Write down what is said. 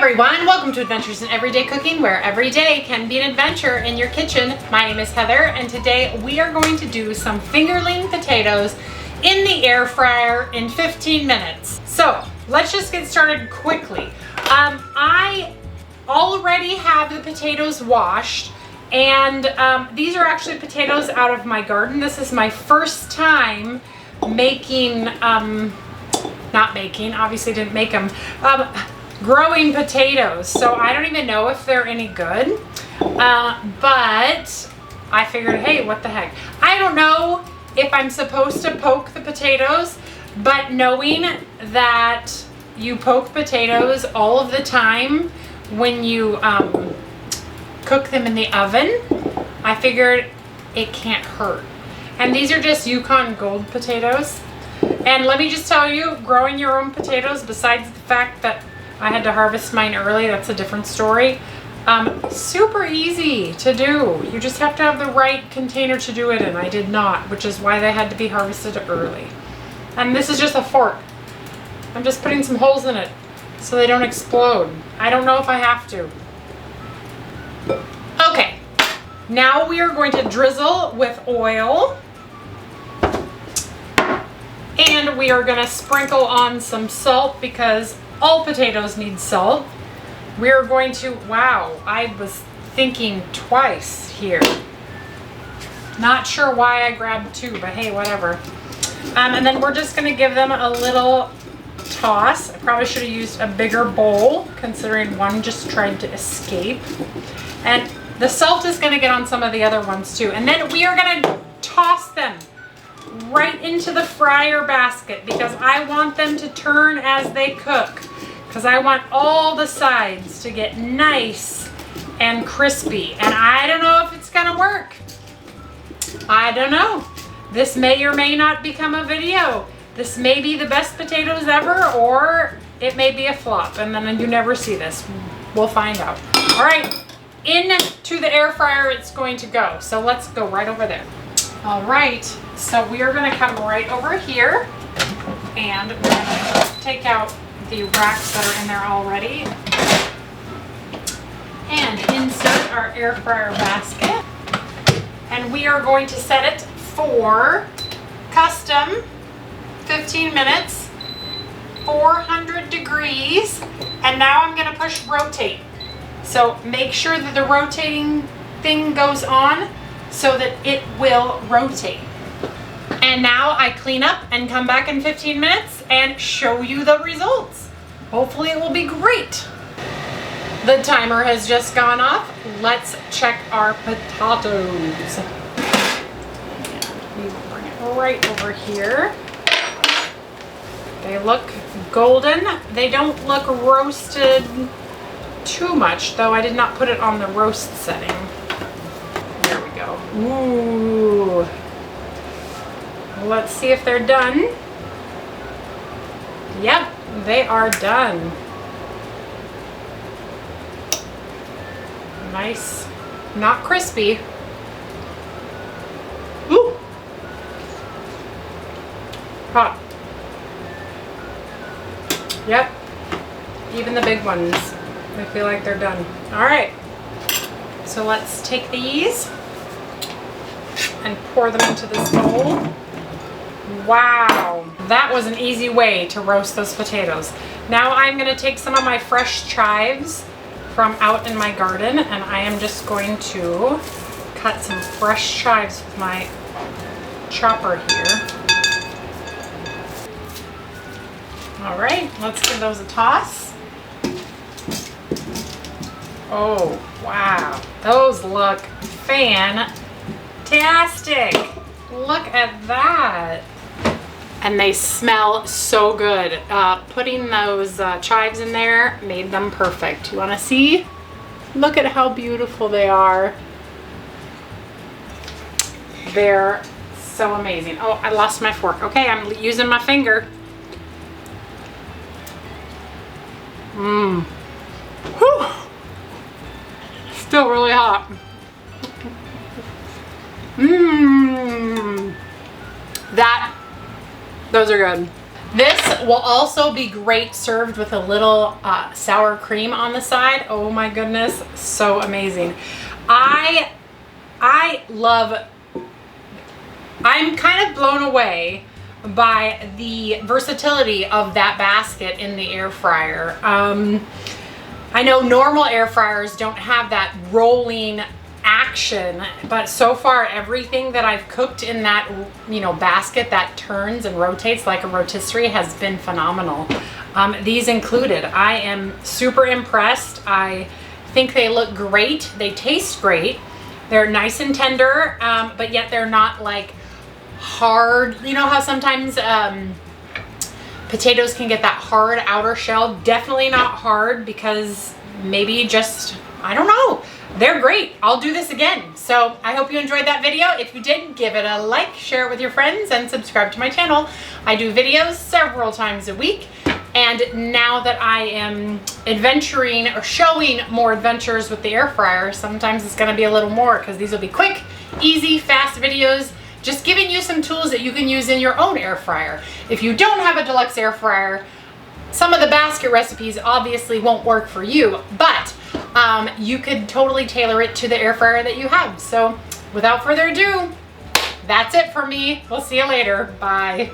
everyone, welcome to Adventures in Everyday Cooking, where every day can be an adventure in your kitchen. My name is Heather, and today we are going to do some fingerling potatoes in the air fryer in 15 minutes. So let's just get started quickly. I already have the potatoes washed, and these are actually potatoes out of my garden. This is my first time making, obviously didn't make them, growing potatoes, so I don't even know if they're any good, but I figured, hey, what the heck. I don't know if I'm supposed to poke the potatoes, but knowing that you poke potatoes all of the time when you cook them in the oven, I figured it can't hurt. And these are just Yukon Gold potatoes. And let me just tell you, growing your own potatoes, besides the fact that I had to harvest mine early, that's a different story. Super easy to do. You just have to have the right container to do it in. I did not, which is why they had to be harvested early. And this is just a fork. I'm just putting some holes in it so they don't explode. I don't know if I have to. Okay, now we are going to drizzle with oil. And we are gonna sprinkle on some salt because all potatoes need salt. We're going to, wow, I was thinking twice here. Not sure why I grabbed two, but hey, whatever. And then we're just gonna give them a little toss. I probably should have used a bigger bowl considering one just tried to escape. And the salt is gonna get on some of the other ones too. And then we are gonna toss them right into the fryer basket because I want them to turn as they cook, because I want all the sides to get nice and crispy. And I don't know if it's gonna work. I don't know. This may or may not become a video. This may be the best potatoes ever, or it may be a flop and then you never see this. We'll find out. All right, into the air fryer it's going to go. So let's go right over there. All right, so we are gonna come right over here and we're gonna take out the racks that are in there already and insert our air fryer basket. And we are going to set it for custom 15 minutes, 400 degrees. And now I'm gonna push rotate. So make sure that the rotating thing goes on so that it will rotate. And now I clean up and come back in 15 minutes and show you the results. Hopefully it will be great. The timer has just gone off. Let's check our potatoes. And we will bring it right over here. They look golden. They don't look roasted too much, though I did not put it on the roast setting. There we go. Ooh. Let's see if they're done. Yep, they are done. Nice. Not crispy. Ooh. Hot. Yep. Even the big ones. I feel like they're done. All right. So let's take these and pour them into this bowl. Wow, that was an easy way to roast those potatoes. Now I'm going to take some of my fresh chives from out in my garden, and I am just going to cut some fresh chives with my chopper here. All right, let's give those a toss. Oh, wow, those look fantastic. Look at that. And they smell so good. Putting those chives in there made them perfect. You wanna see? Look at how beautiful they are. They're so amazing. Oh, I lost my fork. Okay, I'm using my finger. Mmm. Whew. Still really hot. Mmm. Those are good. This will also be great served with a little sour cream on the side. Oh my goodness, so amazing. I'm kind of blown away by the versatility of that basket in the air fryer. I know normal air fryers don't have that rolling action, but so far everything that I've cooked in that, you know, basket that turns and rotates like a rotisserie has been phenomenal. These included. I am super impressed. I think they look great. They taste great. They're nice and tender, but yet they're not like hard. You know how sometimes potatoes can get that hard outer shell? Definitely not hard, because maybe just, I don't know. They're great. I'll do this again. So I hope you enjoyed that video. If you did, give it a like, share it with your friends, and subscribe to my channel. I do videos several times a week. And now that I am adventuring or showing more adventures with the air fryer, sometimes it's going to be a little more, because these will be quick, easy, fast videos, just giving you some tools that you can use in your own air fryer. If you don't have a deluxe air fryer, some of the basket recipes obviously won't work for you, but you could totally tailor it to the air fryer that you have. So without further ado, that's it for me. We'll see you later. Bye.